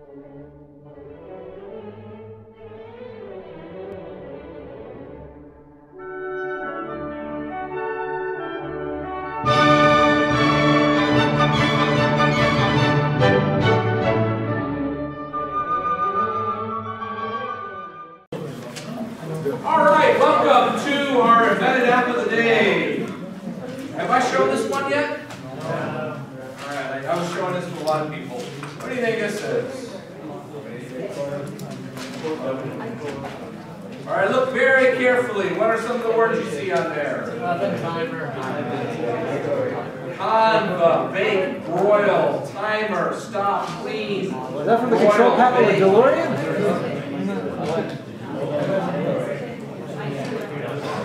All right, welcome to our invented app of the day. Have I shown this one yet? No. All right, I was showing this to a lot of people. What do you think this is? All right, look very carefully. What are some of the words you see on there? Conva, bake, broil, timer, stop, clean. Is that from the control panel of the DeLorean?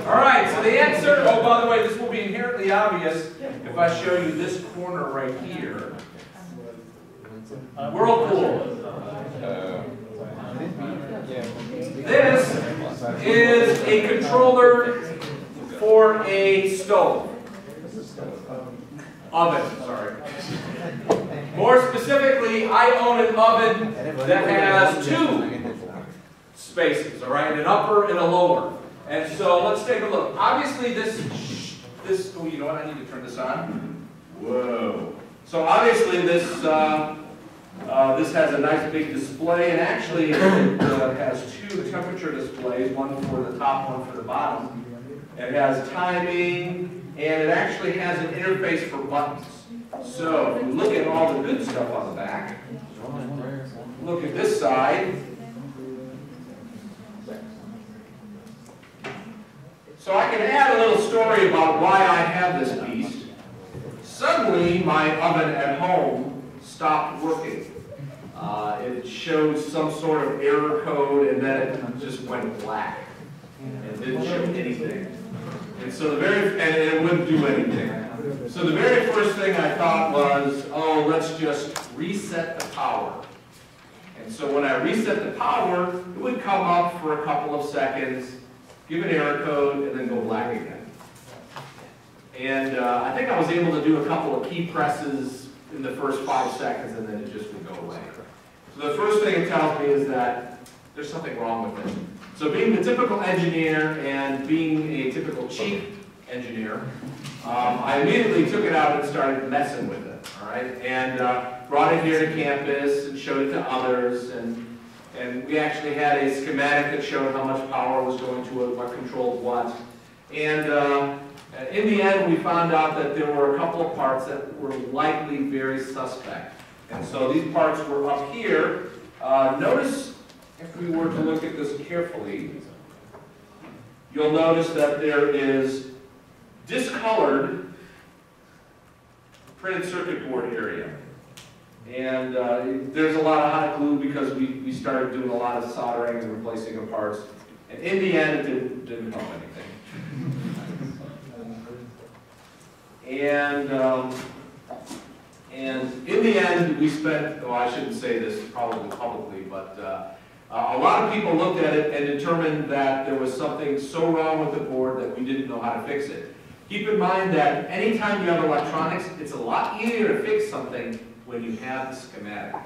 All right, so the answer, oh, by the way, this will be inherently obvious if I show you this corner right here. Whirlpool. This is a controller for a stove. Oven, sorry. More specifically, I own an oven that has two spaces, all right, an upper and a lower. And so let's take a look. Obviously this, oh, you know what, I need to turn this on. Whoa. So obviously this, this has a nice big display, and actually it has two temperature displays, one for the top, one for the bottom. It has timing, and it actually has an interface for buttons. So if you look at all the good stuff on the back, look at this side. So I can add a little story about why I have this beast. Suddenly, my oven at home stopped working. It showed some sort of error code, and then it just went black. It didn't show anything. And so and it wouldn't do anything. So the very first thing I thought was, oh, let's just reset the power. And so when I reset the power, it would come up for a couple of seconds, give an error code, and then go black again. And I think I was able to do a couple of key presses in the first 5 seconds, and then it just would go away. So the first thing it tells me is that there's something wrong with it. So being the typical engineer and being a typical cheap engineer, I immediately took it out and started messing with it, all right? And brought it here to campus and showed it to others, and we actually had a schematic that showed how much power was going to it, what controlled what. And in the end, we found out that there were a couple of parts that were likely very suspect. And so these parts were up here. Notice, if we were to look at this carefully, you'll notice that there is discolored printed circuit board area. And there's a lot of hot glue because we started doing a lot of soldering and replacing of parts. And in the end, it didn't help anything. And in the end, we spent, oh, I shouldn't say this probably publicly, but a lot of people looked at it and determined that there was something so wrong with the board that we didn't know how to fix it. Keep in mind that anytime you have electronics, it's a lot easier to fix something when you have the schematic.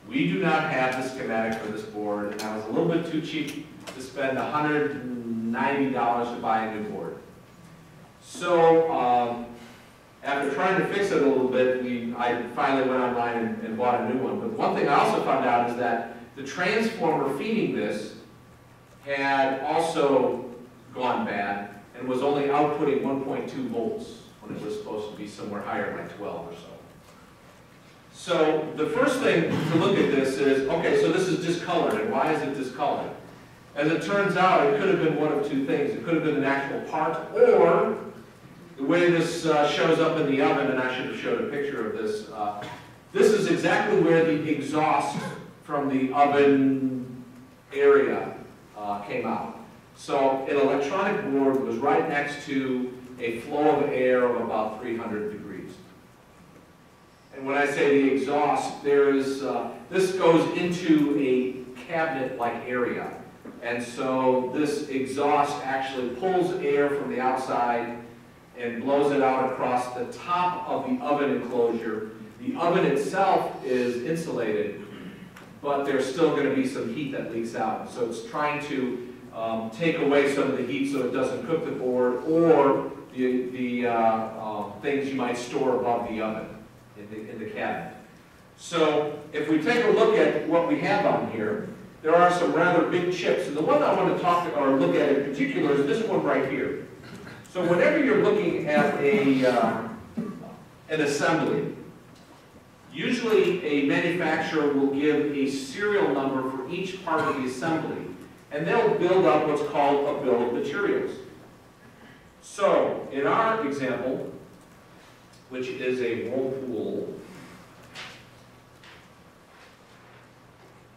We do not have the schematic for this board, and I was a little bit too cheap to spend $190 to buy a new board. So after trying to fix it a little bit, I finally went online and bought a new one. But one thing I also found out is that the transformer feeding this had also gone bad and was only outputting 1.2 volts when it was supposed to be somewhere higher, like 12 or so. So the first thing to look at this is, okay, so this is discolored, and why is it discolored? As it turns out, it could have been one of two things. It could have been an actual part, or the way this shows up in the oven, and I should have showed a picture of this, this is exactly where the exhaust from the oven area came out. So an electronic board was right next to a flow of air of about 300 degrees. And when I say the exhaust, there is, this goes into a cabinet-like area. And so this exhaust actually pulls air from the outside and blows it out across the top of the oven enclosure. The oven itself is insulated, but there's still going to be some heat that leaks out. So it's trying to take away some of the heat so it doesn't cook the board or the things you might store above the oven in the cabinet. So if we take a look at what we have on here, there are some rather big chips. And the one I want to talk or look at in particular is this one right here. So whenever you're looking at an assembly, usually a manufacturer will give a serial number for each part of the assembly, and they'll build up what's called a bill of materials. So in our example, which is a Whirlpool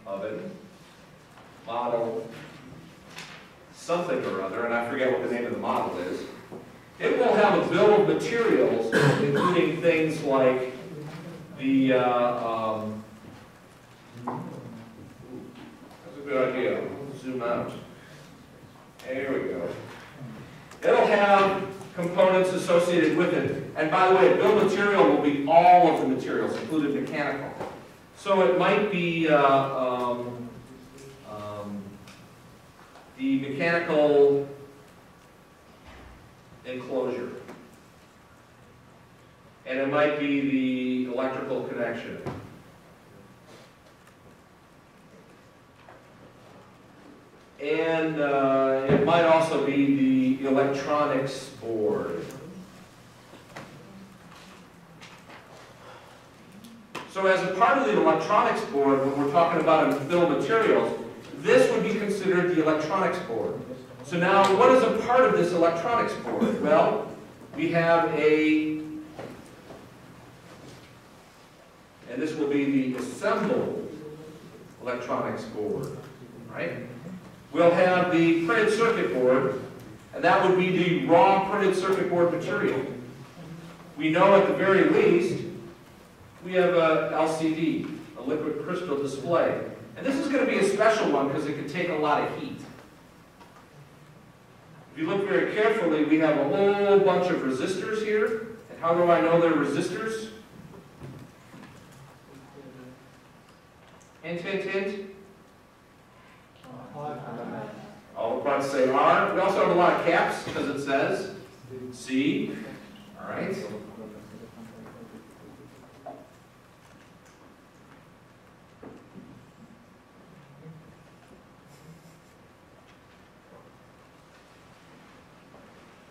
oven, model something or other, and I forget what the name of the model is, it will have a bill of materials, including things like the, that's a good idea, zoom out. There we go. It'll have components associated with it. And by the way, a bill of material will be all of the materials, including mechanical. So it might be the mechanical enclosure. And it might be the electrical connection. And it might also be the electronics board. So as a part of the electronics board, when we're talking about a bill of materials, this would be considered the electronics board. So now, what is a part of this electronics board? Well, we have and this will be the assembled electronics board, right? We'll have the printed circuit board, and that would be the raw printed circuit board material. We know at the very least, we have a LCD, a liquid crystal display. And this is going to be a special one because it can take a lot of heat. If you look very carefully, we have a whole bunch of resistors here. And how do I know they're resistors? Hint, hint, hint. All the parts say R. We also have a lot of caps because it says C. All right.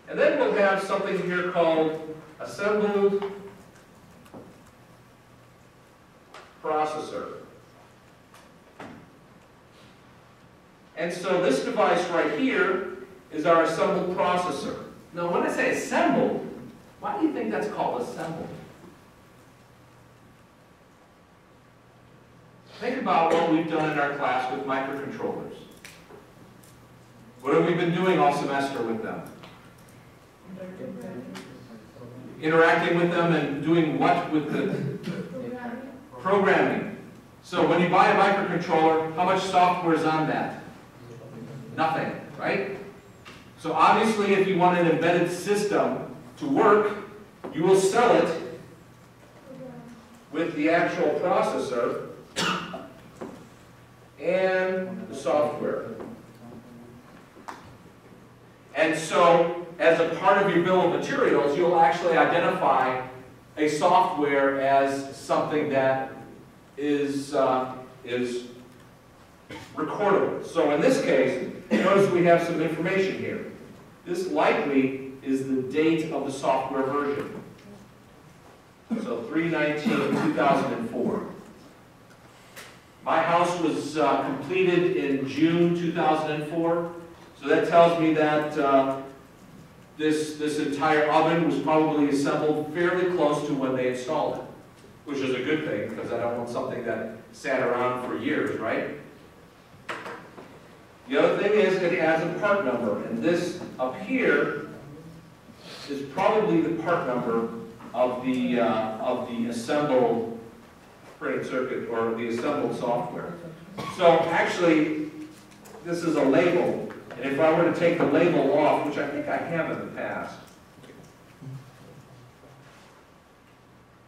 And then we'll have something here called assembled processor. And so this device right here is our assembled processor. Now when I say assembled, why do you think that's called assembled? Think about what we've done in our class with microcontrollers. What have we been doing all semester with them? Interacting with them and doing what with the programming. So when you buy a microcontroller, how much software is on that? Nothing, right? So obviously if you want an embedded system to work, you will sell it with the actual processor and the software. And so as a part of your bill of materials, you'll actually identify a software as something that is recordable. So in this case, notice we have some information here. This likely is the date of the software version. So 3/19/2004. My house was completed in June 2004. So that tells me that this entire oven was probably assembled fairly close to when they installed it, which is a good thing because I don't want something that sat around for years, right? The other thing is it has a part number, and this up here is probably the part number of the assembled printed circuit or the assembled software. So actually, this is a label. And if I were to take the label off, which I think I have in the past.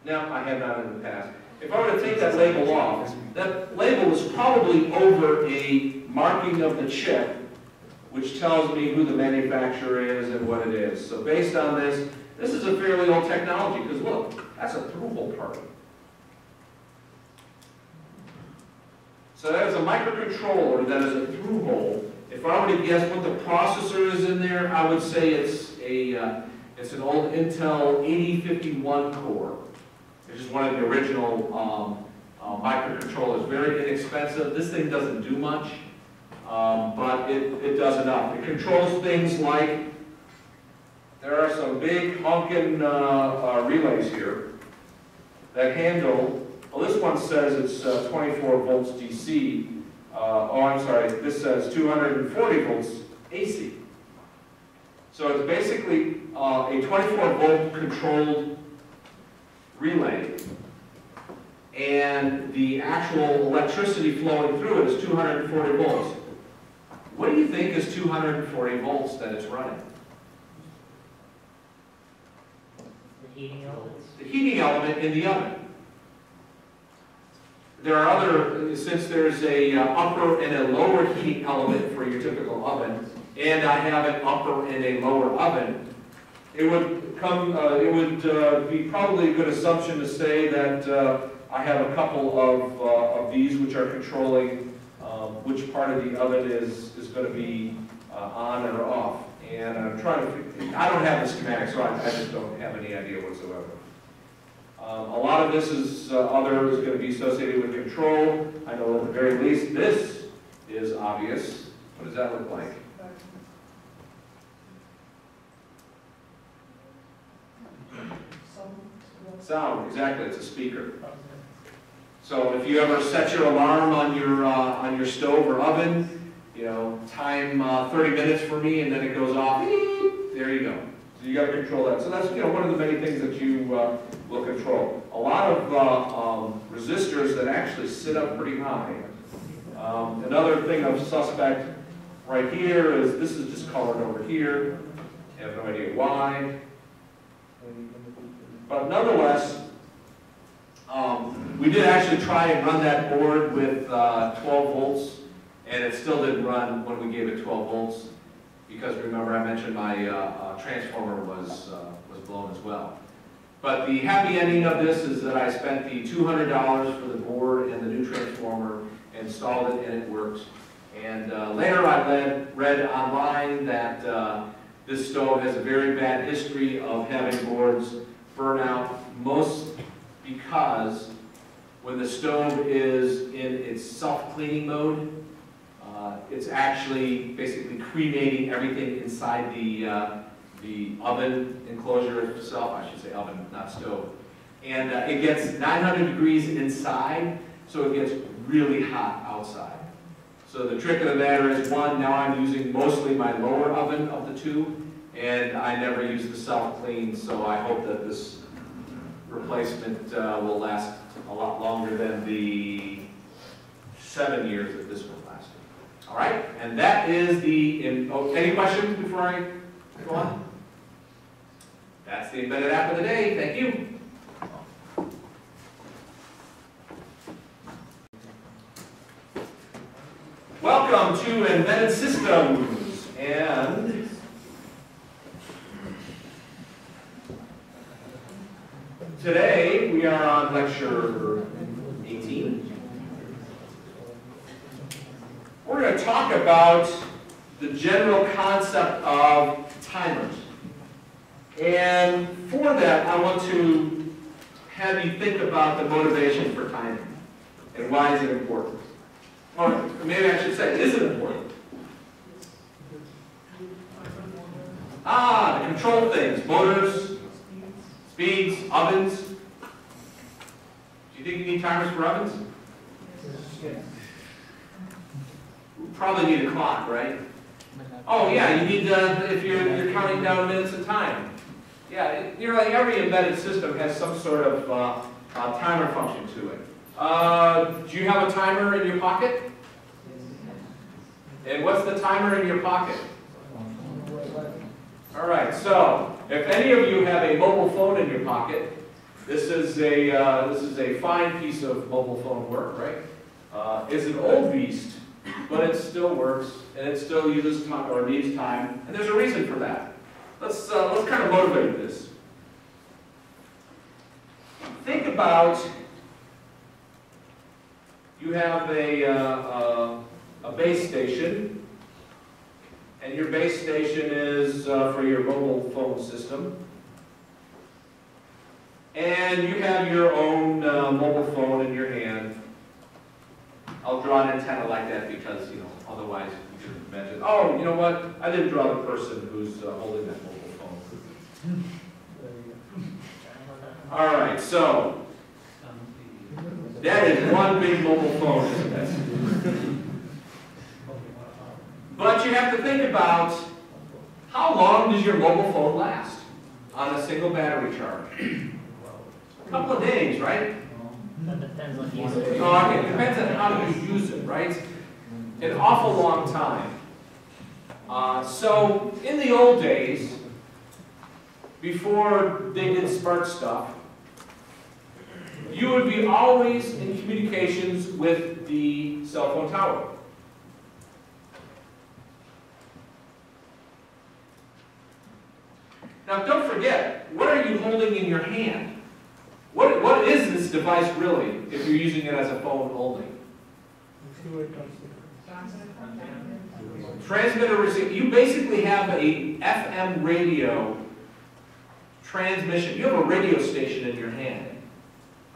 No, I have not in the past. If I were to take that label off, that label is probably over a marking of the chip, which tells me who the manufacturer is and what it is. So based on this, this is a fairly old technology, because look, that's a through-hole part. So that is a microcontroller that is a through-hole. If I were to guess what the processor is in there, I would say it's an old Intel 8051 core. It's just one of the original microcontrollers. Very inexpensive. This thing doesn't do much, but it does enough. It controls things like, there are some big honking relays here that handle, well, this one says it's 24 volts DC. Oh, I'm sorry, this says 240 volts AC. So it's basically a 24 volt controlled relay, and the actual electricity flowing through it is 240 volts. What do you think is 240 volts that it's running? The heating elements? The heating element in the oven. There are other, since there's a upper and a lower heat element for your typical oven, and I have an upper and a lower oven, it would be probably a good assumption to say that I have a couple of these which are controlling which part of the oven is going to be on or off. And I'm trying to, I don't have the schematic, so I just don't have any idea whatsoever. A lot of this is other is going to be associated with control. I know at the very least this is obvious. What does that look like? Sound, exactly. It's a speaker. So if you ever set your alarm on your stove or oven, you know, time 30 minutes for me, and then it goes off. There you go. So you got to control that. So that's, you know, one of the many things that you will control. A lot of resistors that actually sit up pretty high. Another thing of suspect right here is this is just colored over here. I have no idea why. But nonetheless, we did actually try and run that board with 12 volts, and it still didn't run when we gave it 12 volts, because remember I mentioned my transformer was blown as well. But the happy ending of this is that I spent the $200 for the board and the new transformer, installed it, and it works. And later I read online that this stove has a very bad history of having boards burn out, most because when the stove is in its self-cleaning mode, it's actually basically cremating everything inside the oven enclosure itself. I should say oven, not stove. And it gets 900 degrees inside, so it gets really hot outside. So the trick of the matter is, one, now I'm using mostly my lower oven of the two, and I never use the self-clean, so I hope that this replacement will last a lot longer than the 7 years that this one lasted. All right, and that is the, any questions before I go on? That's the embedded app of the day. Thank you. Welcome to Embedded Systems, and today we are on lecture 18. We're going to talk about the general concept of timers. And for that, I want to have you think about the motivation for timing and why is it important. Or maybe I should say, is it important? The control things, motors, speeds, ovens. Do you think you need timers for ovens? We probably need a clock, right? Oh yeah, you need if you're counting down minutes of time. Yeah, nearly every embedded system has some sort of timer function to it. Do you have a timer in your pocket? And what's the timer in your pocket? All right, so if any of you have a mobile phone in your pocket, this is a fine piece of mobile phone work, right? is an old beast, but it still works, and it still uses time, or needs time, and there's a reason for that. Let's kind of motivate this. Think about, you have a base station, and your base station is for your mobile phone system. And you have your own mobile phone in your hand. I'll draw an antenna like that because, otherwise you can imagine, oh, you know what? I didn't draw the person who's holding that mobile phone. All right, so that is one big mobile phone, isn't it? But you have to think about, how long does your mobile phone last on a single battery charge? A couple of days, right? That depends on use. It depends on how you use it, right? An awful long time. So in the old days, before they did smart stuff, you would be always in communications with the cell phone tower. Now don't forget, what are you holding in your hand? What is this device really, if you're using it as a phone only? Transmitter, receiver. You basically have a FM radio transmission. You have a radio station in your hand.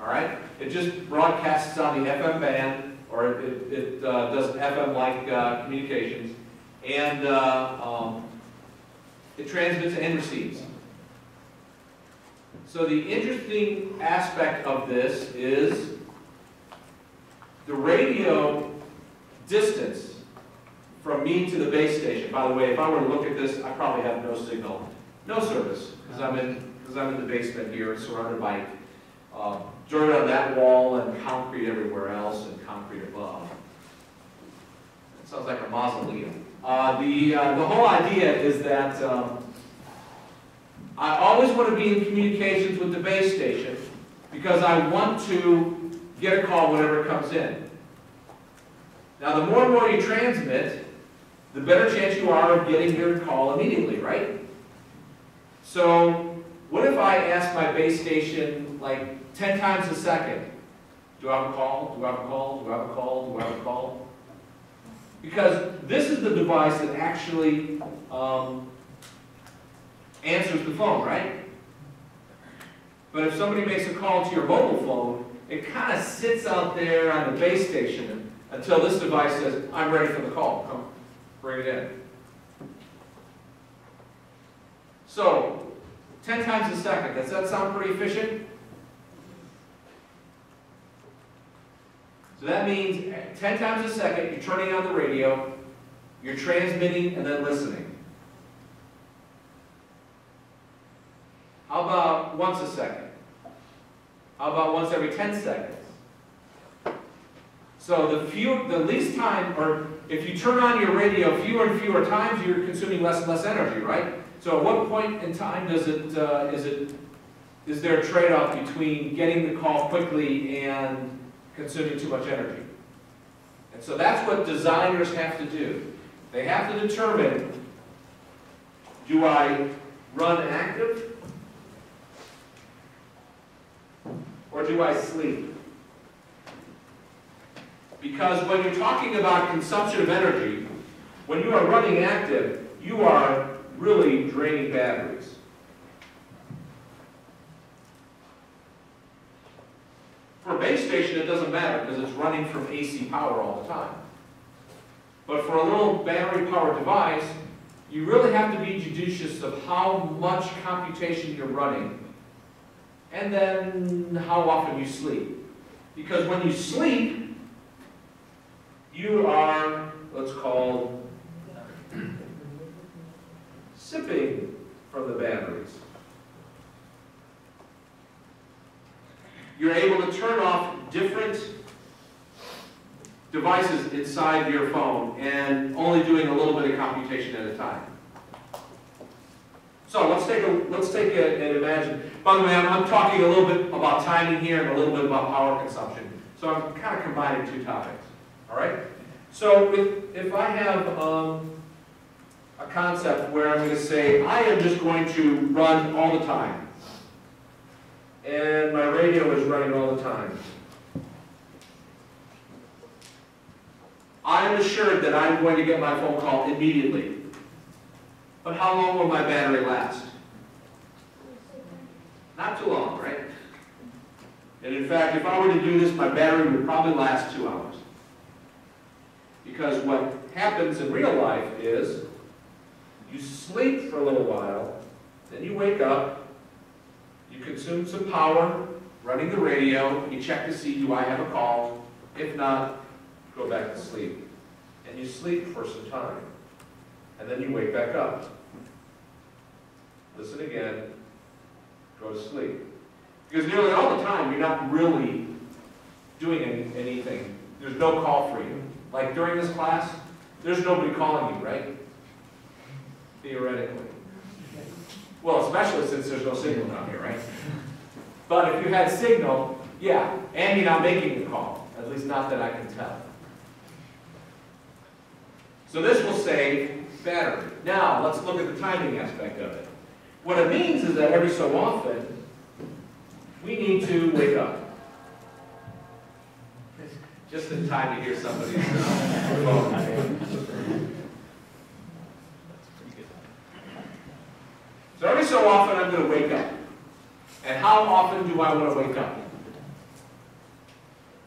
All right? It just broadcasts on the FM band, or it does FM-like communications, and it transmits and receives. So the interesting aspect of this is the radio distance from me to the base station. By the way, if I were to look at this, I probably have no signal, no service, because I'm in the basement here, surrounded by dirt on that wall and concrete everywhere else, and concrete above. It sounds like a mausoleum. The whole idea is that I always want to be in communications with the base station because I want to get a call whenever it comes in. Now, the more and more you transmit, the better chance you are of getting your call immediately, right? So, what if I ask my base station like 10 times a second? Do I have a call? Do I have a call? Do I have a call? Do I have a call? Because this is the device that actually answers the phone, right? But if somebody makes a call to your mobile phone, it kind of sits out there on the base station until this device says, I'm ready for the call. Come, bring it in. So, 10 times a second. Does that sound pretty efficient? So that means 10 times a second, you're turning on the radio, you're transmitting and then listening. How about once a second? How about once every 10 seconds? So the least time, or if you turn on your radio fewer and fewer times, you're consuming less and less energy, right? So at what point in time does is there a trade-off between getting the call quickly and consuming too much energy? And so that's what designers have to do. They have to determine, do I run active or do I sleep? Because when you're talking about consumption of energy, when you are running active, you are really draining batteries. For a base station, it doesn't matter because it's running from AC power all the time. But for a little battery-powered device, you really have to be judicious of how much computation you're running and then how often you sleep. Because when you sleep, you are what's called sipping from the batteries. You're able to turn off different devices inside your phone and only doing a little bit of computation at a time. So let's take and imagine. By the way, I'm talking a little bit about timing here and a little bit about power consumption. So I'm kind of combining two topics, all right? So if I have a concept where I'm going to say, I am just going to run all the time, and my radio is running all the time, I'm assured that I'm going to get my phone call immediately. But how long will my battery last? Not too long, right? And in fact, if I were to do this, my battery would probably last 2 hours. Because what happens in real life is, you sleep for a little while, then you wake up, you consume some power, running the radio, you check to see, do I have a call? If not, go back to sleep. And you sleep for some time. And then you wake back up. Listen again, go to sleep. Because nearly all the time, you're not really doing anything. There's no call for you. Like during this class, there's nobody calling you, right? Theoretically. Well, especially since there's no signal down here, right? But if you had signal, yeah, and you're not making the call. At least not that I can tell. So this will save battery. Now, let's look at the timing aspect of it. What it means is that every so often, we need to wake up. Just in time to hear somebody's phone. So every so often, I'm going to wake up. And how often do I want to wake up?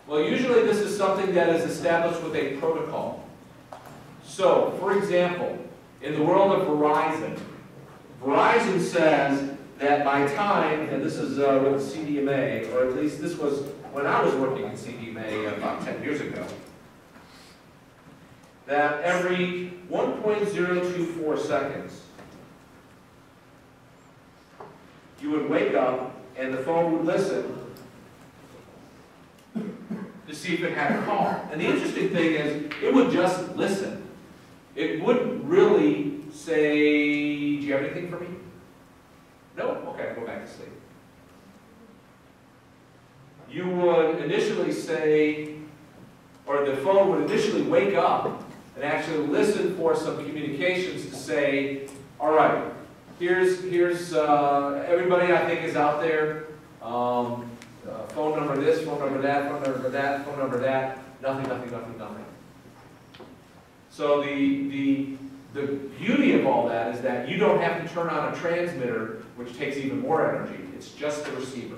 Well, usually this is something that is established with a protocol. So, for example, in the world of Verizon, Verizon says that by time, and this is with CDMA, or at least this was when I was working in CDMA about 10 years ago, that every 1.024 seconds, you would wake up and the phone would listen to see if it had a call. And the interesting thing is, it would just listen. It wouldn't really say, do you have anything for me? No? Okay, go back to sleep. You would initially say, or the phone would initially wake up and actually listen for some communications to say, all right, here's everybody I think is out there. Phone number this, phone number that, phone number that, phone number that. Nothing, nothing, nothing, nothing. So the beauty of all that is that you don't have to turn on a transmitter, which takes even more energy. It's just the receiver.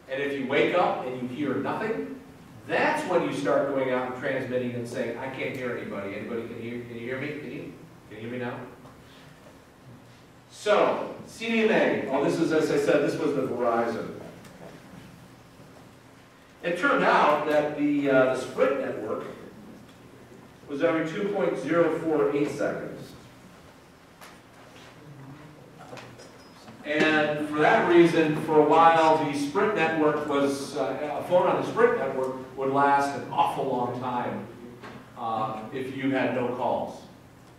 And if you wake up and you hear nothing, that's when you start going out and transmitting and saying, I can't hear anybody. Anybody can you hear me? Can you hear me now? So, CDMA, this is, as I said, this was the Verizon. It turned out that the Sprint network was every 2.048 seconds. And for that reason, for a while, the Sprint network was, a phone on the Sprint network would last an awful long time if you had no calls.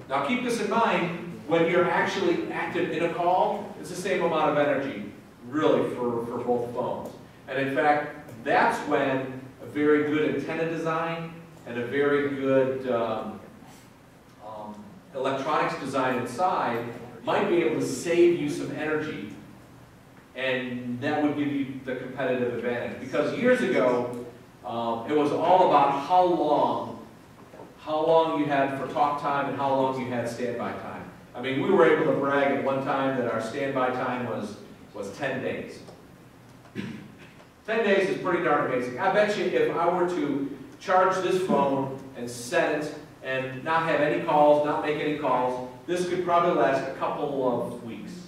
Now keep this in mind, when you're actually active in a call, it's the same amount of energy, really, for both phones. And in fact, that's when a very good antenna design and a very good electronics design inside might be able to save you some energy, and that would give you the competitive advantage. Because years ago, it was all about how long you had for talk time and how long you had standby time. I mean, we were able to brag at one time that our standby time was 10 days. 10 days is pretty darn amazing. I bet you if I were to charge this phone and set it and not have any calls, not make any calls, this could probably last a couple of weeks.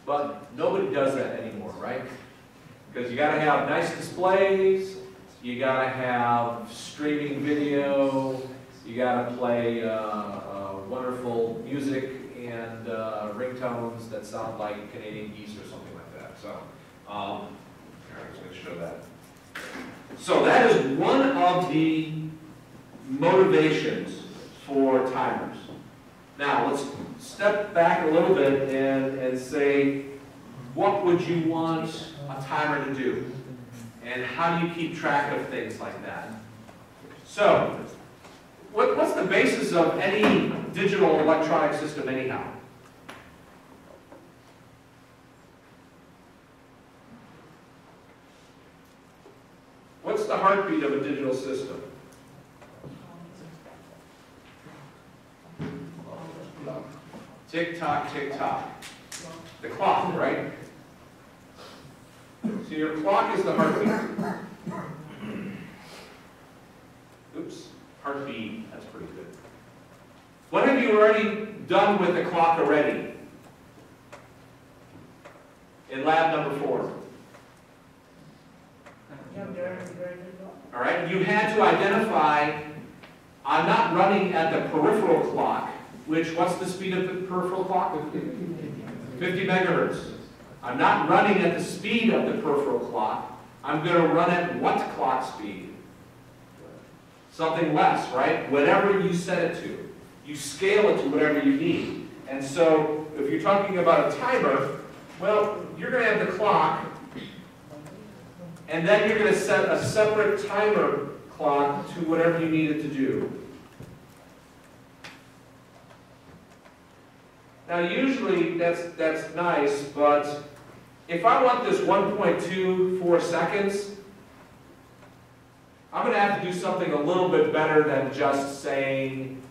But nobody does that anymore, right? Because you gotta have nice displays, you gotta have streaming video, you gotta play wonderful music and ringtones that sound like Canadian geese or something like that. So, I'm just going to show that. So that is one of the motivations for timers. Now let's step back a little bit and say, what would you want a timer to do? And how do you keep track of things like that? So, what's the basis of any digital electronic system anyhow? What's the heartbeat of a digital system? Tick tock, tick tock. The clock, right? So your clock is the heartbeat. Oops, heartbeat, that's pretty good. What have you already done with the clock already? In lab number 4. All right, you had to identify, I'm not running at the peripheral clock, which, what's the speed of the peripheral clock? 50 megahertz. I'm not running at the speed of the peripheral clock. I'm going to run at what clock speed? Something less, right? Whatever you set it to. You scale it to whatever you need. And so, if you're talking about a timer, well, you're going to have the clock, and then you're going to set a separate timer clock to whatever you need it to do. Now usually that's nice, but if I want this 1.24 seconds, I'm going to have to do something a little bit better than just saying,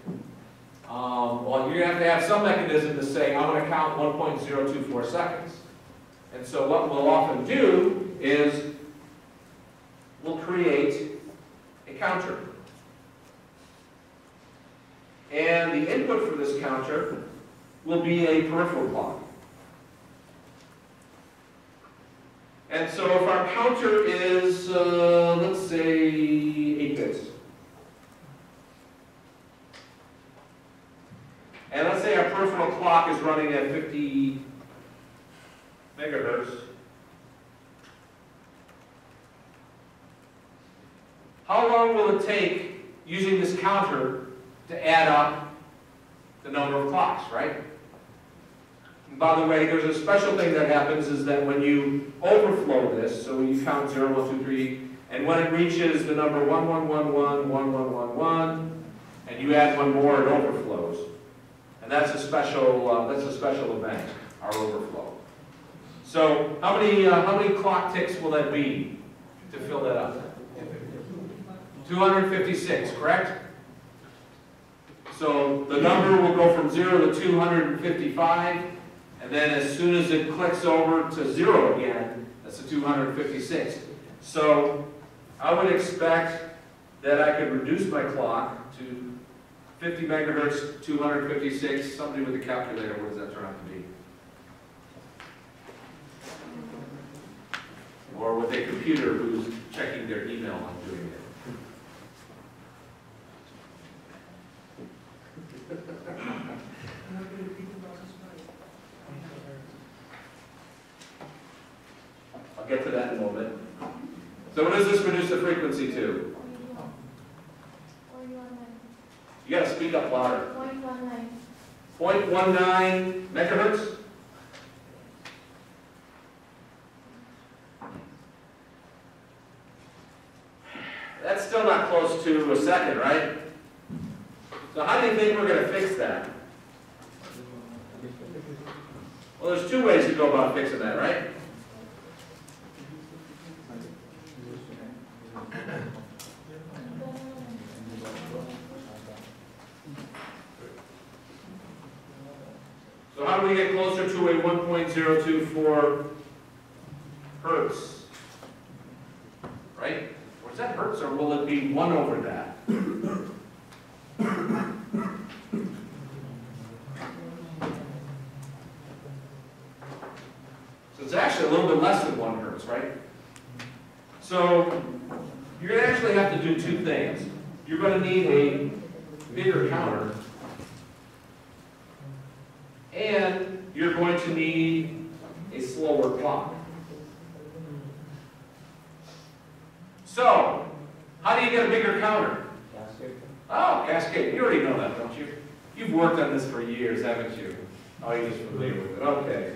well, you're going to have some mechanism to say, I'm going to count 1.024 seconds. And so what we'll often do is we'll create a counter. And the input for this counter will be a peripheral clock. And so if our counter is, let's say, 8 bits. And let's say our peripheral clock is running at 50 megahertz. How long will it take, using this counter, to add up the number of clocks, right? And by the way, there's a special thing that happens is that when you overflow this, so when you count 0, 1, 2, 3, and when it reaches the number 1, 1, 1, 1, 1, 1, 1, 1, and you add one more, it overflows. And that's a special event, our overflow. So how many clock ticks will that be to fill that up? 256, correct? So the number will go from 0 to 255, and then as soon as it clicks over to 0 again, that's the 256. So I would expect that I could reduce my clock to 50 megahertz, 256. Somebody with a calculator, what does that turn out to be? Or with a computer who's checking their email on doing it. I'll get to that in a moment. So what does this reduce the frequency to? You got to speak up louder. 0.19 megahertz? That's still not close to a second, right? So how do you think we're going to fix that? Well, there's two ways to go about fixing that, right? So how do we get closer to a 1.024 hertz? Right? Or is that hertz, or will it be 1 over that? So it's actually a little bit less than 1 hertz, right? So you're going to actually have to do two things. You're going to need a bigger counter, and you're going to need a slower clock. So, how do you get a bigger counter? Cascade. Oh, Cascade. You already know that, don't you? You've worked on this for years, haven't you? Oh, you're just familiar with it. Okay.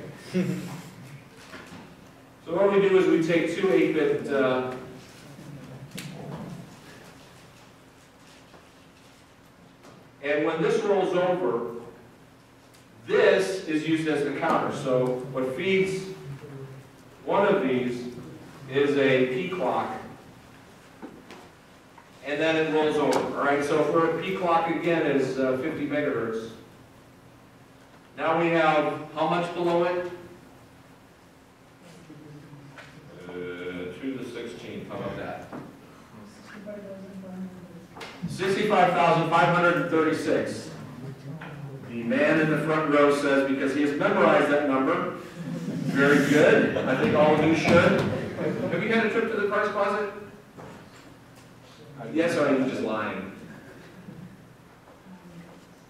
So what we do is we take two 8-bit And when this rolls over, this is used as the counter. So what feeds one of these is a P clock, and then it rolls over. All right, so if our P clock again is 50 megahertz, now we have how much below it? 2 to the 16th, how about that? 65,536. The man in the front row says, because he has memorized that number. Very good. I think all of you should. Have you had a trip to the price closet? Yes, or are you just lying?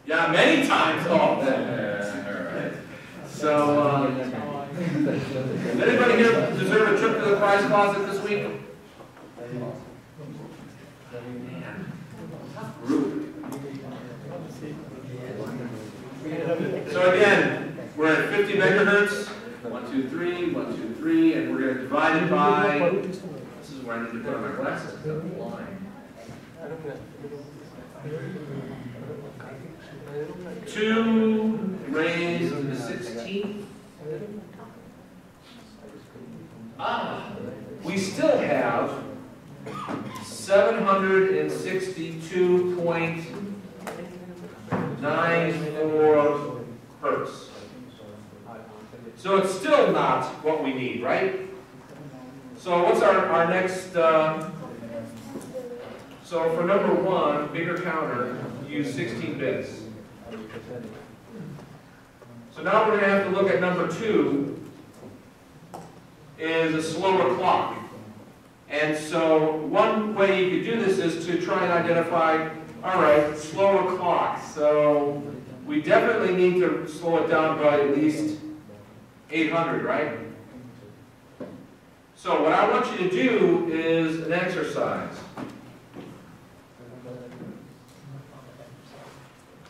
Yeah, many times. Oh, all right. So, does anybody here deserve a trip to the price closet this week? Group. So again, we're at 50 megahertz. 1, 2, 3, 1, 2, 3, and we're going to divide it by. This is where I need to put on my glasses. Line. 2 raised to the 16th. We still have 762.94 hertz. So it's still not what we need, right? So what's our next, so for number 1, bigger counter, use 16 bits. So now we're going to have to look at number 2, is a slower clock. And so one way you could do this is to try and identify, all right, slower clock. So we definitely need to slow it down by at least 800, right? So what I want you to do is an exercise.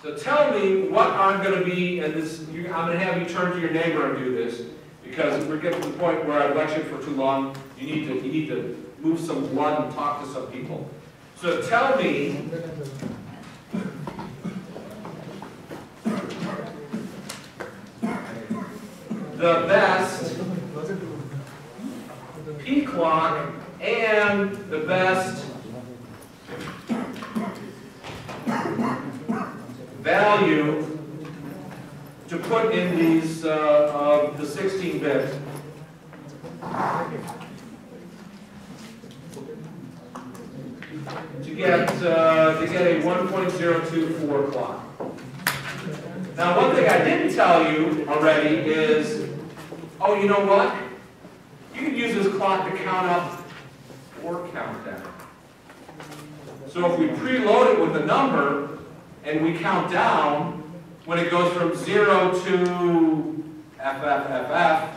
So tell me what I'm going to be, and this, I'm going to have you turn to your neighbor and do this, because we're getting to the point where I've lectured for too long. You need to move some blood and talk to some people. So tell me the best P clock and the best value to put in these the 16-bit. To get a 1.024 clock. Now, one thing I didn't tell you already is, oh, you know what? You can use this clock to count up or count down. So if we preload it with a number and we count down, when it goes from 0 to FFFF,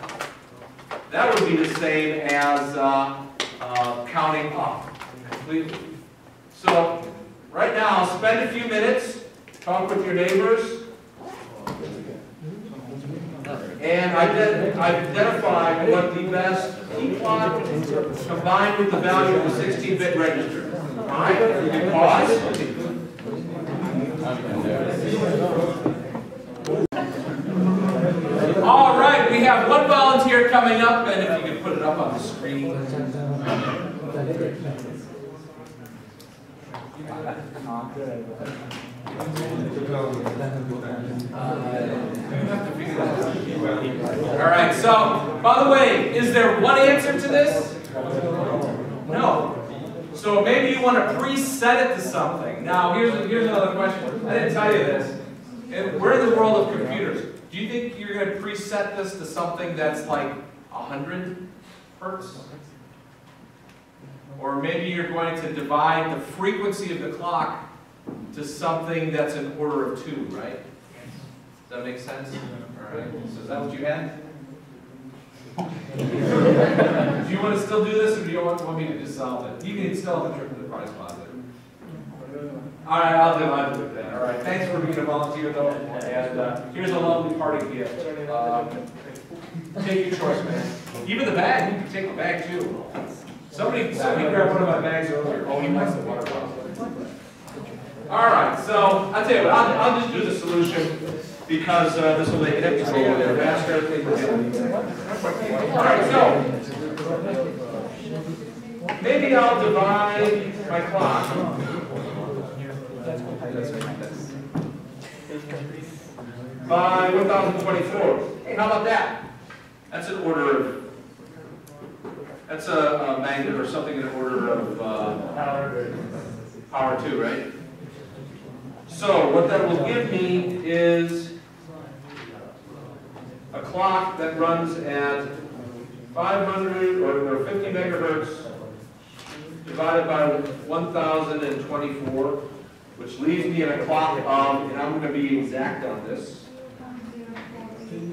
that would be the same as counting up completely. So right now, spend a few minutes, talk with your neighbors, and identify what the best P clock combined with the value of the 16-bit register. All right, you can pause. All right, we have one volunteer coming up, and if you can put it up on the screen. All right, so, by the way, is there one answer to this? No. So maybe you want to preset it to something. Now, here's another question. I didn't tell you this. We're in the world of computers. Do you think you're going to preset this to something that's like 100 hertz? Or maybe you're going to divide the frequency of the clock to something that's an order of 2, right? Does that make sense? All right. So is that what you had? Do you want to still do this, or do you want me to just solve it? You can still have a trip to the prize closet. All right, I'll do it then. All right. Thanks for being a volunteer, though. And here's a lovely party gift. Take your choice, man. Even the bag. You can take the bag too. Somebody grabbed one of my bags earlier. Oh, he likes the water bottle. All right. so I'll tell you what, I'll just do the solution because this will make it a little bit faster. All right, so maybe I'll divide my clock by 1024. Hey, how about that? That's an order of, that's a magnet or something in order of power 2, right? So what that will give me is a clock that runs at 500 or 50 megahertz divided by 1024, which leaves me in a clock of, and I'm going to be exact on this.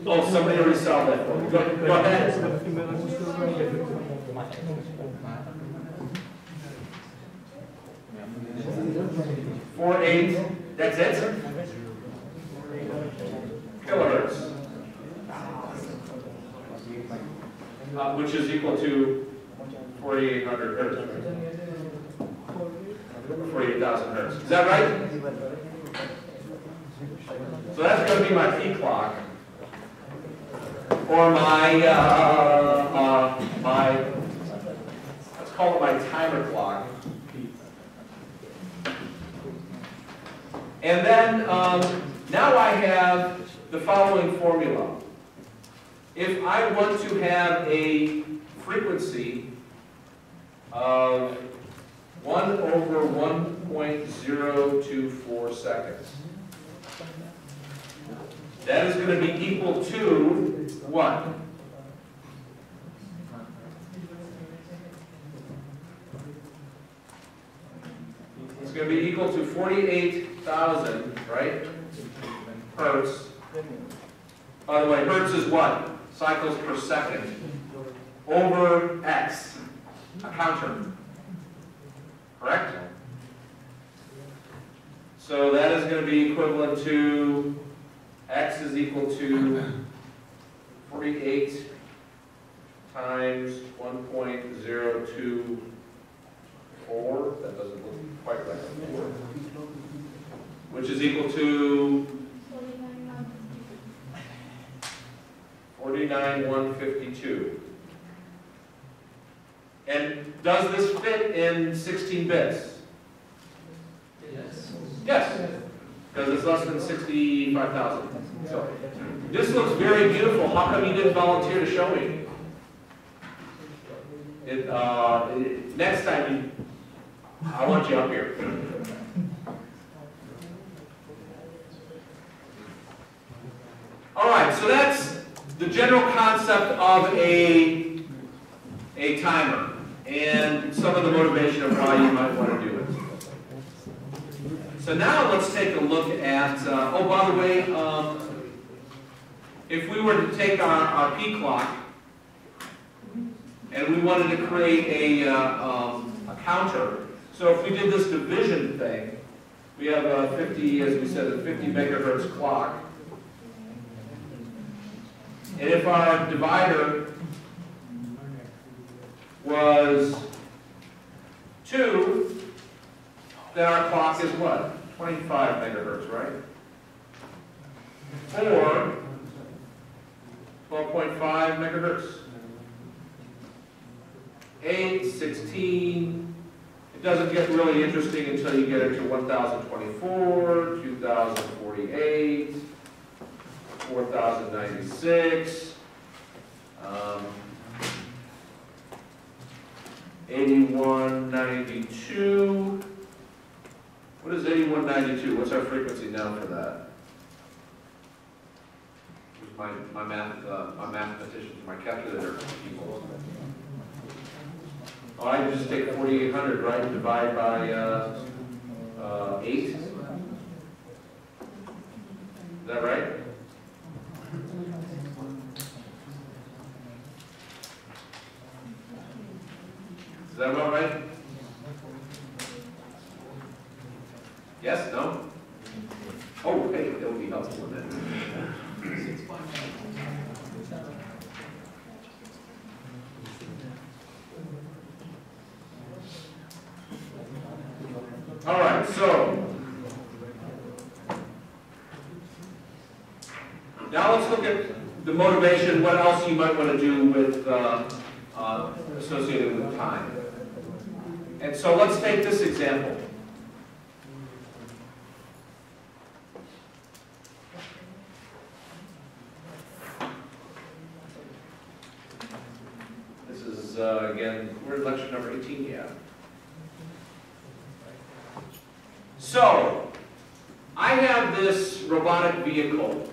Oh, somebody already solved that for me. Go ahead. 48, that's it? Kilohertz. Which is equal to 4,800 hertz, right? 48,000 hertz. Is that right? So that's going to be my P clock. Or my, let's call it my timer clock. And then, now I have the following formula. If I want to have a frequency of 1 over 1.024 seconds, that is going to be equal to what? It's going to be equal to 48,000, right? Hertz. By the way, hertz is what? Cycles per second over X, a counter. Correct? So that is going to be equivalent to X is equal to 48 times 1.024. That doesn't look quite right. Which is equal to 49,152. And does this fit in 16 bits? Yes. Yes, because it's less than 65,000. So this looks very beautiful. How come you didn't volunteer to show me? Next time, I want you up here. All right, so that's the general concept of a timer and some of the motivation of why you might want to do it. So now let's take a look at, oh, by the way, if we were to take our P clock and we wanted to create a counter, so if we did this division thing, we have a 50, as we said, a 50 megahertz clock. And if our divider was 2, then our clock is what? 25 megahertz, right? 4, 12.5 megahertz. 8, 16. It doesn't get really interesting until you get into 1024, 2048, 4096, 8192. What is 8192? What's our frequency now for that? My mathematicians, my calculator people. Oh, I can just take 4,800, right, and divide by 8. Is that right? Is that about right? Yes? No? Oh, hey, that would be helpful then. All right, so Now let's look at the motivation, what else you might want to do with associated with time. And so let's take this example. This is, again, we're in lecture number 18, yeah. So, I have this robotic vehicle.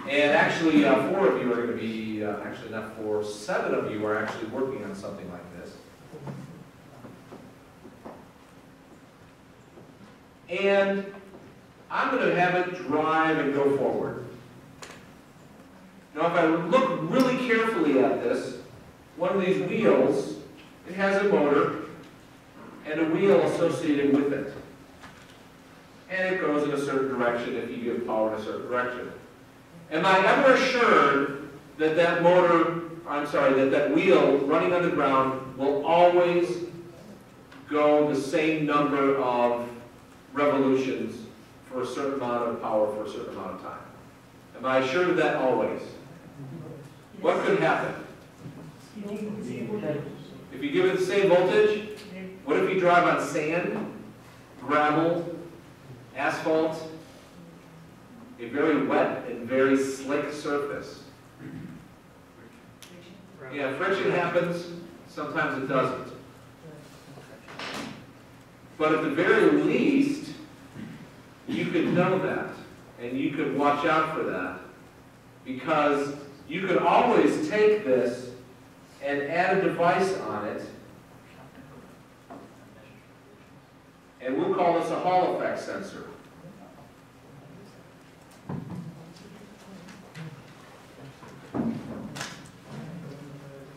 And actually, 4 of you are going to be, actually not 4, 7 of you are actually working on something like this. And I'm going to have it drive and go forward. Now, if I look really carefully at this, one of these wheels, it has a motor and a wheel associated with it. And it goes in a certain direction if you give power in a certain direction. Am I ever assured that that that wheel running on the ground will always go the same number of revolutions for a certain amount of power for a certain amount of time? Am I assured of that always? What could happen? If you give it the same voltage, what if you drive on sand, gravel, asphalt, a very wet and very slick surface? Yeah, friction happens, sometimes it doesn't. But at the very least, you could know that, and you could watch out for that, because you could always take this and add a device on it, and we'll call this a Hall effect sensor.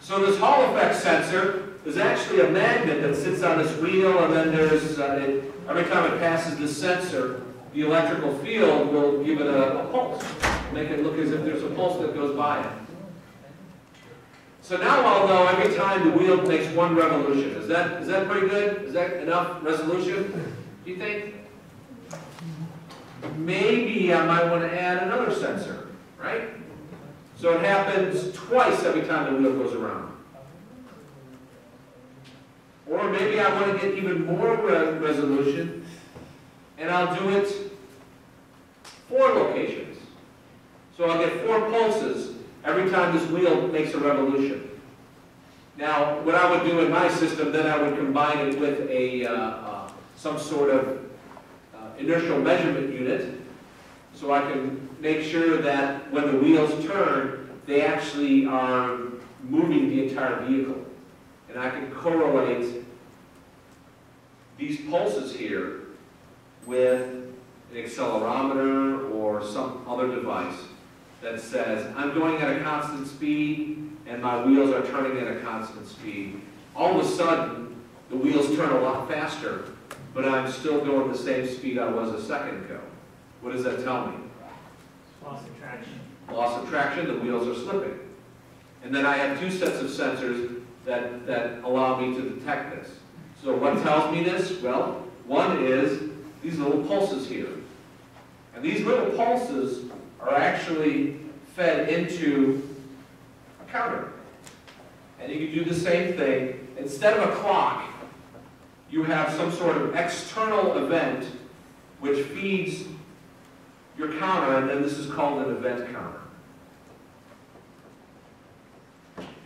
So this Hall effect sensor is actually a magnet that sits on this wheel, and then there's, every time it passes the sensor, the electrical field will give it a pulse, make it look as if there's a pulse that goes by it. So now I'll know every time the wheel makes one revolution. Is that pretty good? Is that enough resolution, do you think? Maybe I might want to add another sensor, right? So it happens twice every time the wheel goes around. Or maybe I want to get even more resolution, and I'll do it 4 locations. So I'll get 4 pulses every time this wheel makes a revolution. Now, what I would do in my system, then I would combine it with some sort of inertial measurement unit, so I can make sure that when the wheels turn, they actually are moving the entire vehicle. And I can correlate these pulses here with an accelerometer or some other device that says, I'm going at a constant speed and my wheels are turning at a constant speed. All of a sudden, the wheels turn a lot faster, but I'm still going the same speed I was a second ago. What does that tell me? Loss of traction. Loss of traction, the wheels are slipping. And then I have 2 sets of sensors that allow me to detect this. So what tells me this? Well, one is these little pulses here. And these little pulses are actually fed into a counter. And you can do the same thing. Instead of a clock, you have some sort of external event which feeds your counter, and then this is called an event counter.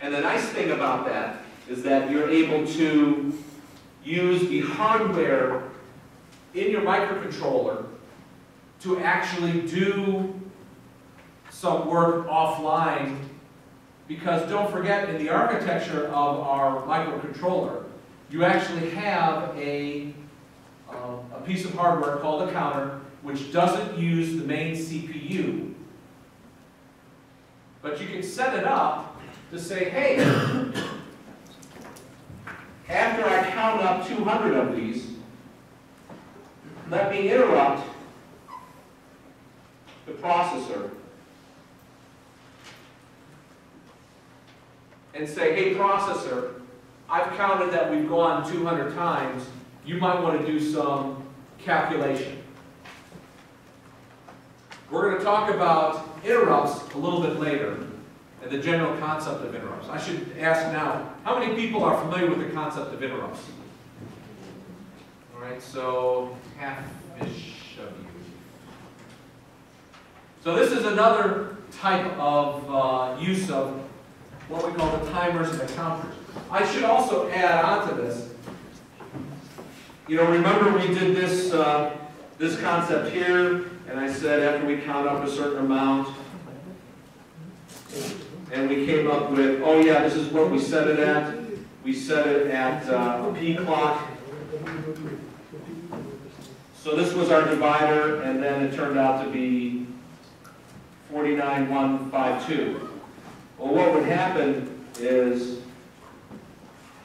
And the nice thing about that is that you're able to use the hardware in your microcontroller to actually do some work offline, because don't forget, in the architecture of our microcontroller, you actually have a piece of hardware called a counter, which doesn't use the main CPU. But you can set it up to say, hey, after I count up 200 of these, let me interrupt the processor and say, hey processor, I've counted that we've gone 200 times. You might want to do some calculation. We're going to talk about interrupts a little bit later and the general concept of interrupts. I should ask now, how many people are familiar with the concept of interrupts? All right, so half-ish of you. So this is another type of use of what we call the timers and the counters. I should also add on to this. You know, remember we did this this concept here, and I said after we count up a certain amount, and we came up with, oh yeah, this is what we set it at. We set it at a P clock. So this was our divider, and then it turned out to be 49,152. Well, what would happen is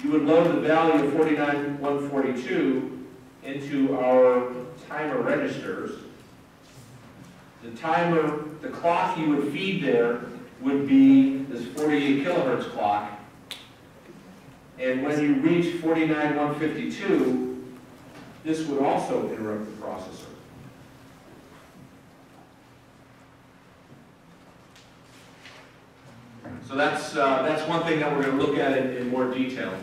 you would load the value of 49,142 into our timer registers. The clock you would feed there would be this 48 kilohertz clock. And when you reach 49,152, this would also interrupt the processor. So that's one thing that we're going to look at in more detail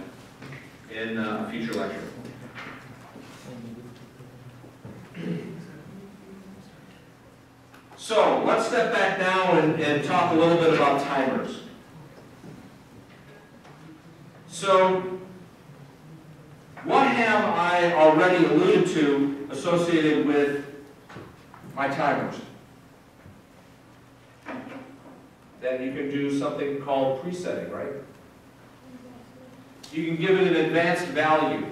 in a future lecture. So let's step back now and talk a little bit about timers. So what have I already alluded to associated with my timers? That you can do something called presetting, right? You can give it an advanced value.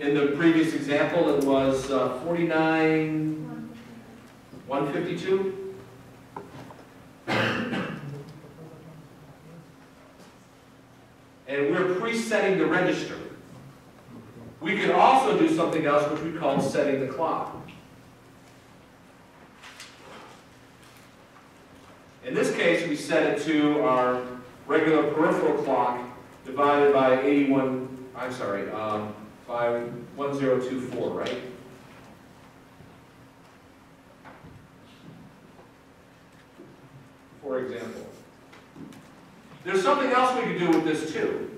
In the previous example, it was 49,152. And we're presetting the register. We could also do something else which we call setting the clock. In this case, we set it to our regular peripheral clock divided by by 1024, right? For example. There's something else we could do with this too.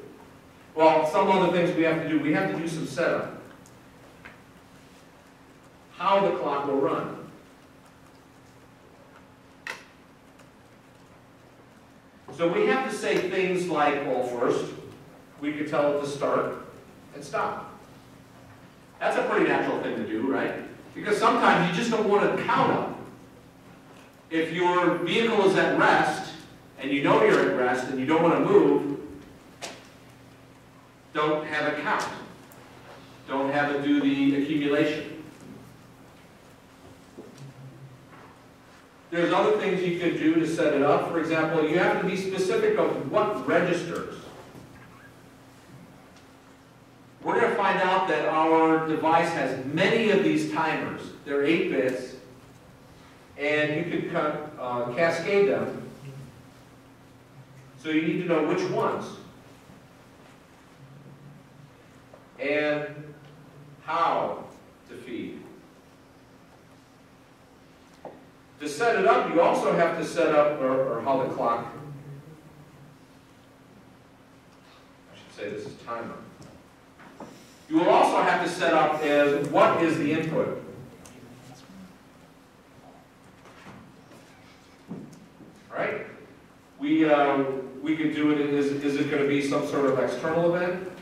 Well, some other things we have to do. We have to do some setup. How the clock will run. So we have to say things like, well, first, we could tell it to start and stop. That's a pretty natural thing to do, right? Because sometimes you just don't want to count up. If your vehicle is at rest, and you know you're at rest, and you don't want to move, don't have it count. Don't have it do the accumulation. There's other things you can do to set it up. For example, you have to be specific of what registers. We're going to find out that our device has many of these timers. They're 8 bits, and you can cascade them. So you need to know which ones and how to feed. To set it up, you also have to set up, or how the clock, I should say this is timer. You will also have to set up as what is the input. All right? We could do it, is it going to be some sort of external event?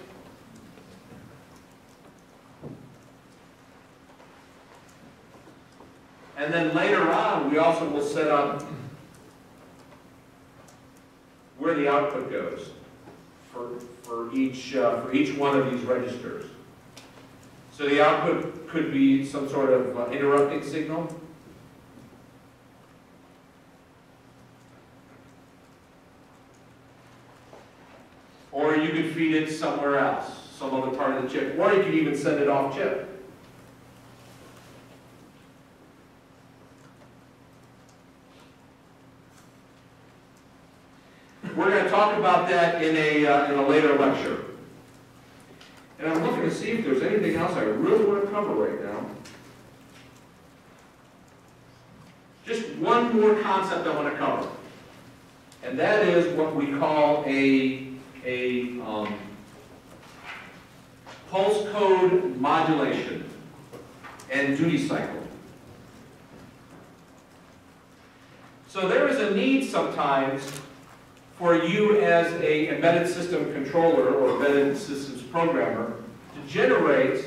And then later on, we also will set up where the output goes for each one of these registers. So the output could be some sort of interrupting signal. Or you could feed it somewhere else, some other part of the chip. Or you could even send it off chip. We're going to talk about that in a later lecture. And I'm looking to see if there's anything else I really want to cover right now. Just one more concept I want to cover. And that is what we call a pulse code modulation and duty cycle. So there is a need sometimes for you as an embedded system controller or embedded systems programmer to generate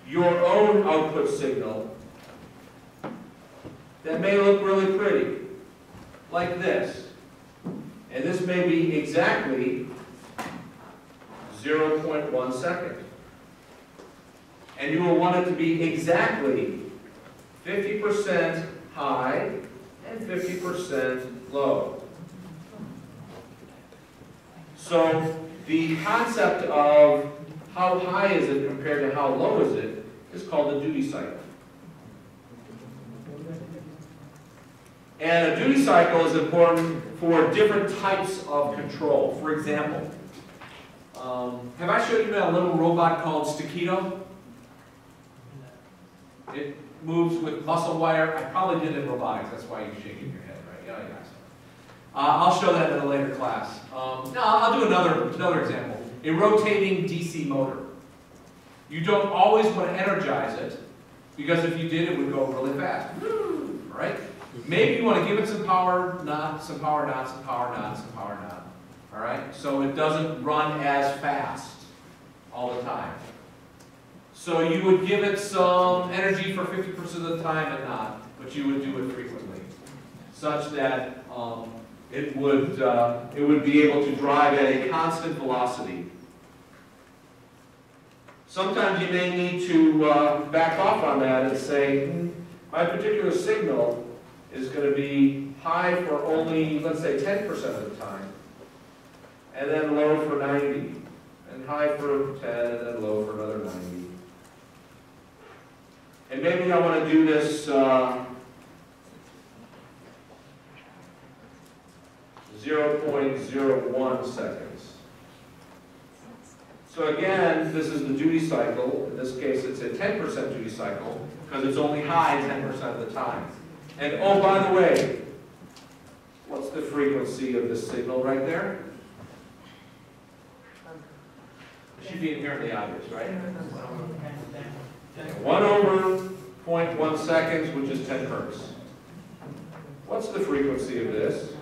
your own output signal that may look really pretty, like this. And this may be exactly 0.1 second. And you will want it to be exactly 50% high and 50% low. So the concept of how high is it compared to how low is it is called a duty cycle. And a duty cycle is important for different types of control. For example, have I showed you a little robot called Staketo? It moves with muscle wire. I probably did it in robotics. That's why you're shaking your head, right? Yeah, yes. I'll show that in a later class. No, I'll do another example. A rotating DC motor. You don't always want to energize it, because if you did, it would go really fast. All right? Maybe you want to give it some power, not, some power, not, some power, not, some power, not. All right? So it doesn't run as fast all the time. So you would give it some energy for 50% of the time and not, but you would do it frequently, such that it would be able to drive at a constant velocity. Sometimes you may need to back off on that and say, my particular signal is going to be high for only, let's say, 10% of the time, and then low for 90, and high for 10, and then low for another 90. And maybe I want to do this 0.01 seconds. So again, this is the duty cycle. In this case, it's a 10% duty cycle, because it's only high 10% of the time. And oh, by the way, what's the frequency of this signal right there? It should be inherently obvious, right? 1 over 0.1 seconds, which is 10 hertz. What's the frequency of this?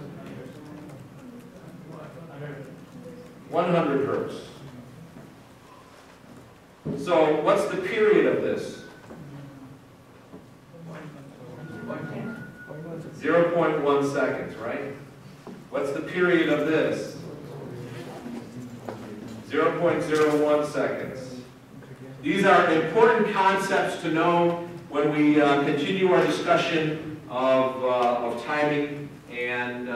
100 hertz. So what's the period of this? 0.1 seconds, right? What's the period of this? 0.01 seconds. These are important concepts to know when we continue our discussion of timing and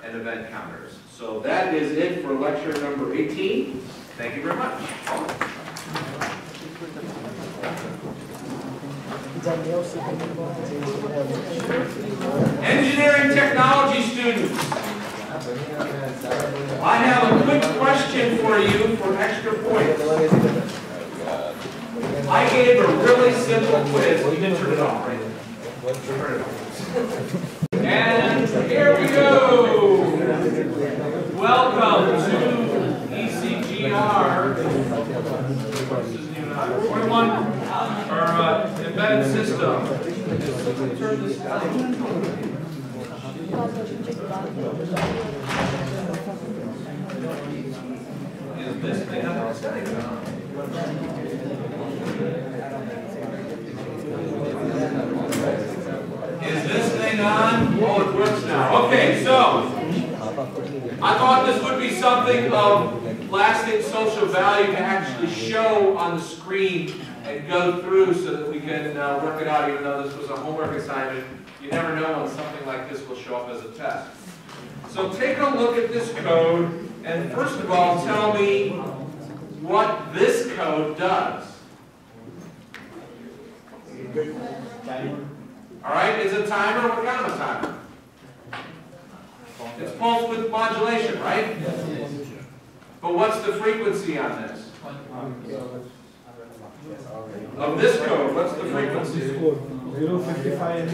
event counters. So that is it for lecture number 18. Thank you very much. Engineering technology students, I have a quick question for you for extra points. I gave a really simple quiz. You didn't turn it off, right? Turn it off. And here we go. Welcome to ECGR. This isn't even on. 41, or embedded system. Turn this down. Is this thing on? Is this thing on? Oh, it works now. Okay, so I thought this would be something of lasting social value to actually show on the screen and go through so that we can work it out, even though this was a homework assignment. You never know when something like this will show up as a test. So take a look at this code, and first of all, tell me what this code does. All right, is it a timer? What kind of a timer? It's pulse width modulation, right? But what's the frequency on this? of this code, what's the frequency? 055.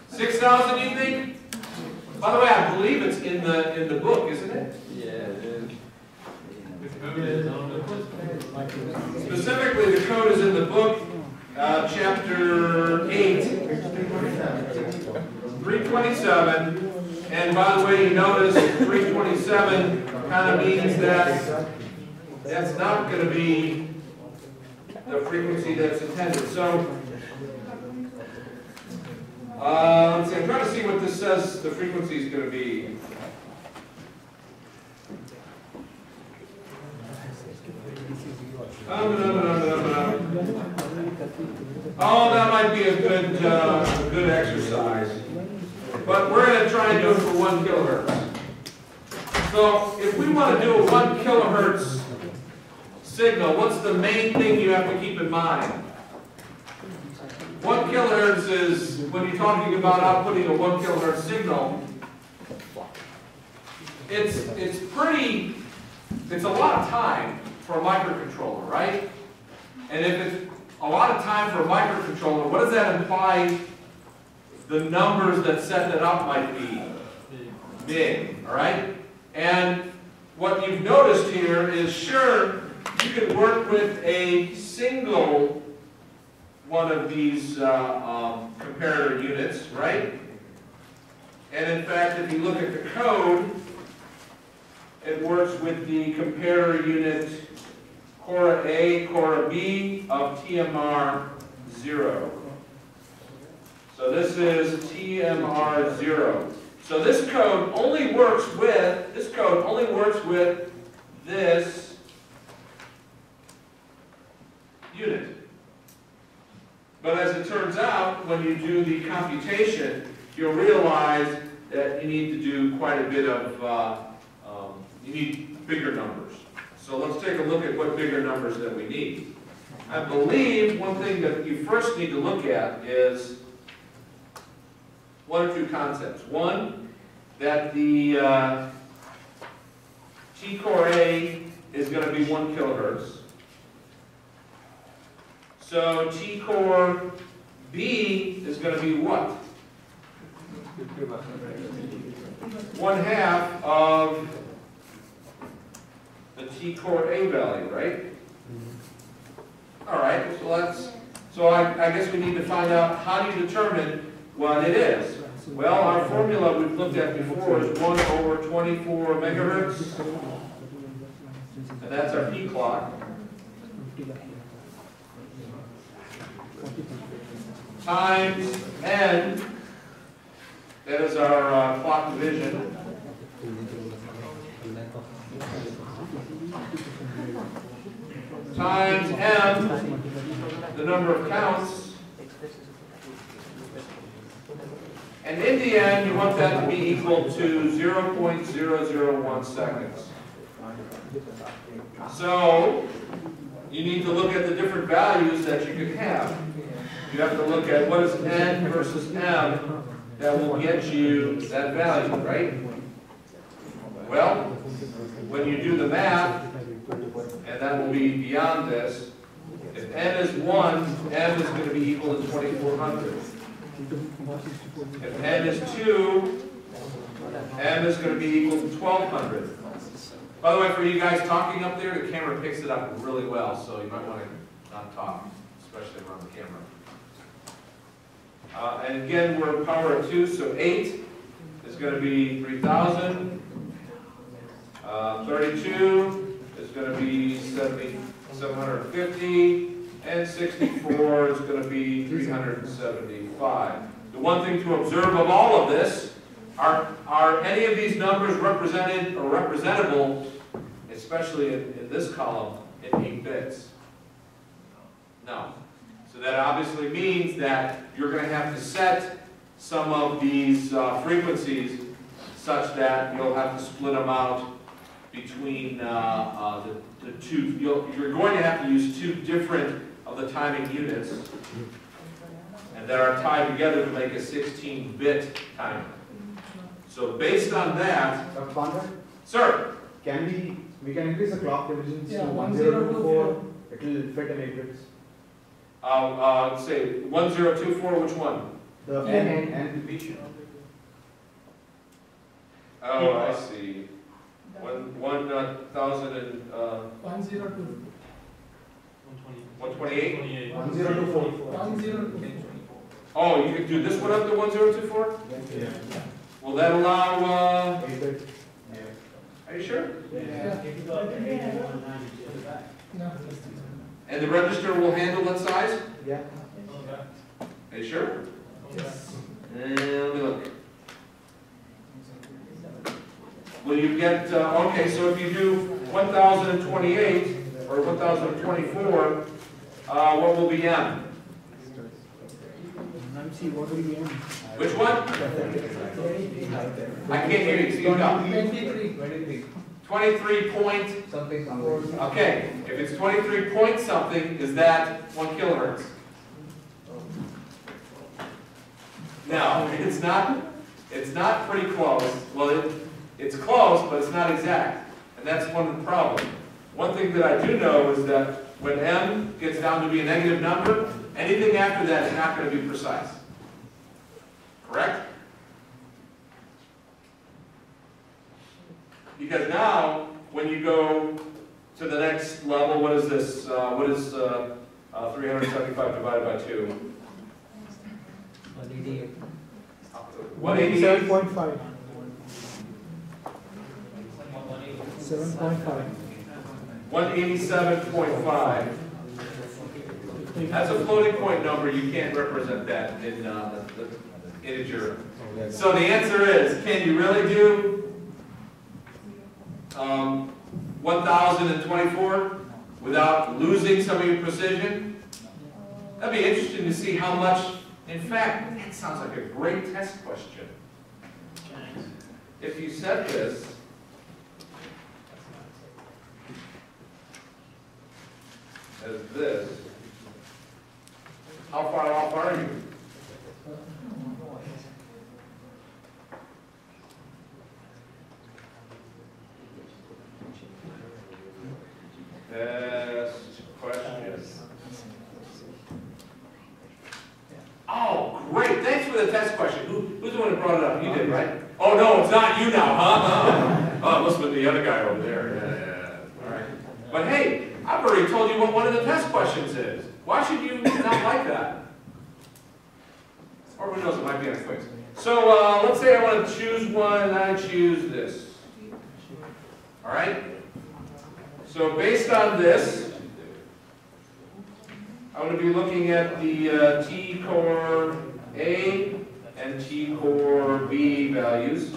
6,000, you think? By the way, I believe it's in the book, isn't it? Specifically, the code is in the book, chapter 8, 327. And by the way, you notice 327 kind of means that that's not going to be the frequency that's intended. So, let's see, I'm trying to see what this says the frequency is going to be. Oh, that might be a good exercise. But we're going to try and do it for 1 kilohertz. So if we want to do a 1 kilohertz signal, what's the main thing you have to keep in mind? 1 kilohertz is, when you're talking about outputting a 1 kilohertz signal, it's a lot of time for a microcontroller, right? And if it's a lot of time for a microcontroller, what does that imply? The numbers that set that up might be big, all right? And what you've noticed here is, sure, you can work with a single one of these comparator units, right? And in fact, if you look at the code, it works with the comparator unit Cora A, Cora B of TMR 0. So this is TMR 0. So this code only works with this unit. But as it turns out, when you do the computation, you'll realize that you need to do quite a bit of, you need bigger numbers. So let's take a look at what bigger numbers that we need. I believe one thing that you first need to look at is one or two concepts. One, that the T-core A is going to be 1 kilohertz. So T-core B is going to be what? 1/2 of the T-core A value, right? All right, so I guess we need to find out how do you determine what it is. Well, our formula we've looked at before is 1/24 megahertz, and that's our P clock, times N, that is our clock division, times M, the number of counts, and in the end, you want that to be equal to 0.001 seconds. So, you need to look at the different values that you could have. You have to look at what is N versus M that will get you that value, right? Well, when you do the math, and that will be beyond this, if N is 1, M is going to be equal to 2400. If N is 2, M is going to be equal to 1200. By the way, for you guys talking up there, the camera picks it up really well, so you might want to not talk, especially around the camera. And again, we're power of 2, so 8 is going to be 3000. 32 is going to be 750. And 64 is going to be 375. The one thing to observe of all of this, are any of these numbers represented or representable, especially in this column, in 8 bits? No. So that obviously means that you're going to have to set some of these frequencies such that you'll have to split them out between the two. You're going to have to use 2 different of the timing units, and that are tied together to make a 16-bit timer. So based on that, Dr. Bonder? sir. can we can increase the clock divisions Yeah, to 1024. It will fit a matrix. Say 1024, which one? The Yeah. N and division. Oh, I see. 1,000 and, 102. 128? 1024. 102. Oh, you could do this one up to 1024? Yeah. Will that allow, 8-bit. are you sure? Yeah. No. And the register will handle that size? Yeah. Are you sure? Yes. Let me look. Will you get, okay, so if you do 1028 or 1024, what will be M? Which one? I can't hear you, speak up. 23. 23 point, okay, if it's 23 point something, is that 1 kilohertz? No, it's not pretty close. Well, it's close, but it's not exact. And that's one of the problems. One thing that I do know is that when M gets down to be a negative number, anything after that is not going to be precise. Correct? Because now, when you go to the next level, what is this? What is 375 divided by 2? 188. 7.5. 187.5. That's a floating point number. You can't represent that in the integer. So the answer is, can you really do 1024 without losing some of your precision? That'd be interesting to see how much. In fact, that sounds like a great test question. If you set this as this, how far off are you? Test question. Oh, great. Thanks for the test question. Who's the one who brought it up? You did, right? Oh, no, it's not you now, huh? Oh, it must have been the other guy over there. Yeah. All right. But hey, I've already told you what one of the test questions is. Why should you not like that? Or who knows, it might be on a quiz. So let's say I want to choose one, and I choose this. All right? So based on this, I'm going to be looking at the T-core A and T-core B values.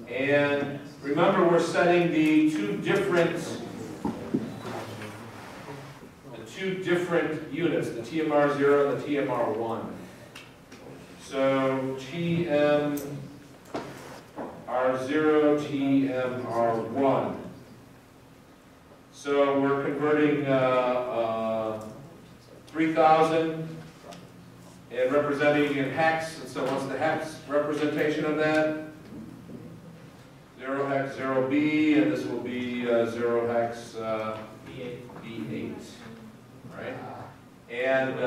And remember, we're setting the two different units, the TMR0 and the TMR1. So TMR0, TMR1. So we're converting 3,000 and representing in hex. And so what's the hex representation of that? 0 hex 0B, and this will be 0 hex B8. Right? And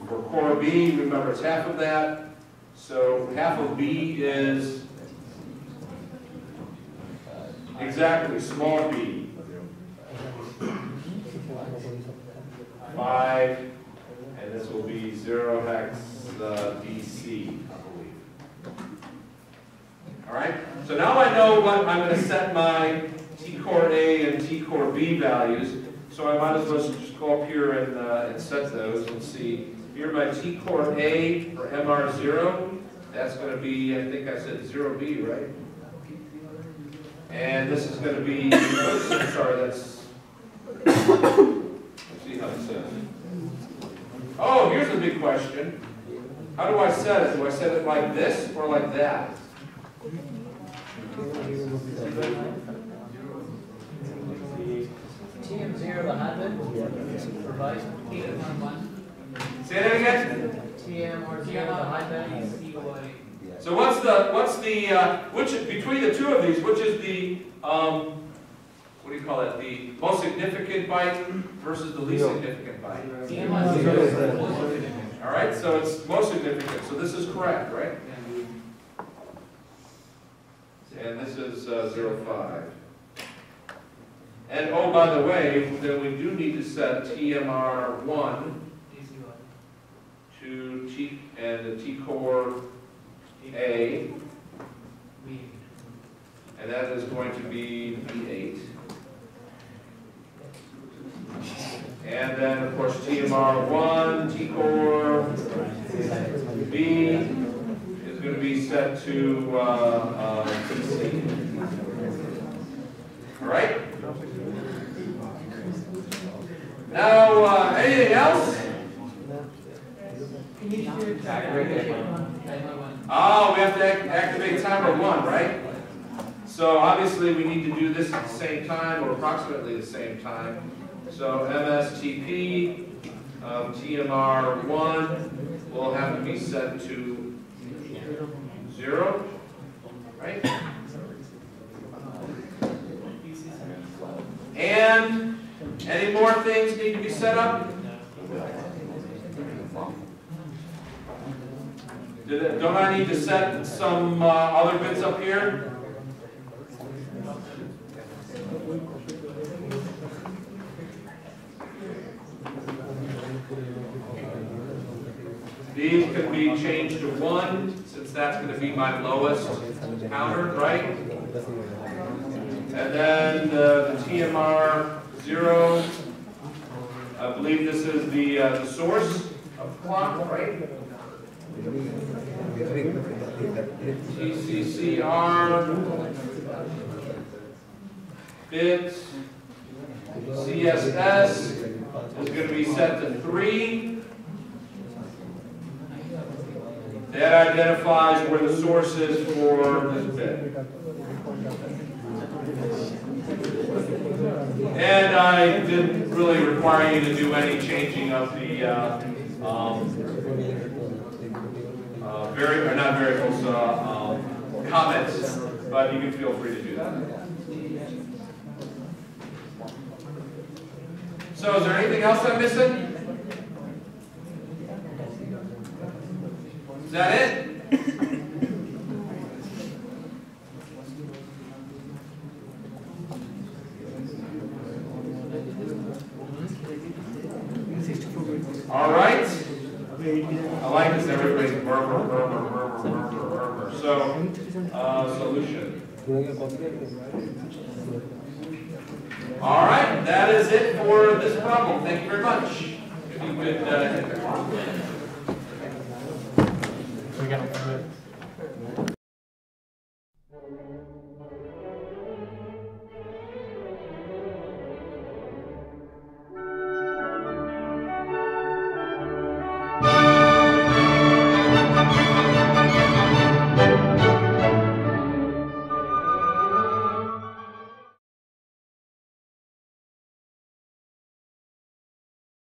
for core B, remember it's half of that. So half of B is exactly small b. 5, and this will be 0 hex BC, I believe. All right? So now I know what I'm going to set my T-core A and T-core B values. So I might as well just go up here and set those and see. Here my T-core A for MR0, that's going to be, I think I said 0B, right? And this is going to be, oops, sorry, that's, let's see how it says. Oh, here's a big question. How do I set it? Do I set it like this or like that? TM0 the hotbed provides TM1. Say that again? TM0 the hotbed. So what's the which between the two of these, which is the what do you call it, the most significant byte versus the least significant byte. TMR 0 is the most significant. All right, so it's most significant, so this is correct, right? And this is 05. And oh, by the way, then we do need to set TMR1 to T and the T-core A, and that is going to be B8. And then, of course, TMR1, T-core B is going to be set to TC. All right? Now, anything else? Oh, we have to activate timer 1, right? So obviously we need to do this at the same time, or approximately the same time. So MSTP TMR1 will have to be set to 0, right? And any more things need to be set up? Don't I need to set some other bits up here? These can be changed to 1, since that's going to be my lowest counter, right? And then the TMR 0, I believe this is the source of the clock, right? TCCR bit CSS is going to be set to 3. That identifies where the source is for this bit. And I didn't really require you to do any changing of the comments, but you can feel free to do that. So is there anything else I'm missing? Is that it? All right. I like this. Everybody's murmur. So, solution. All right. That is it for this problem. Thank you very much. If you could hit the clock.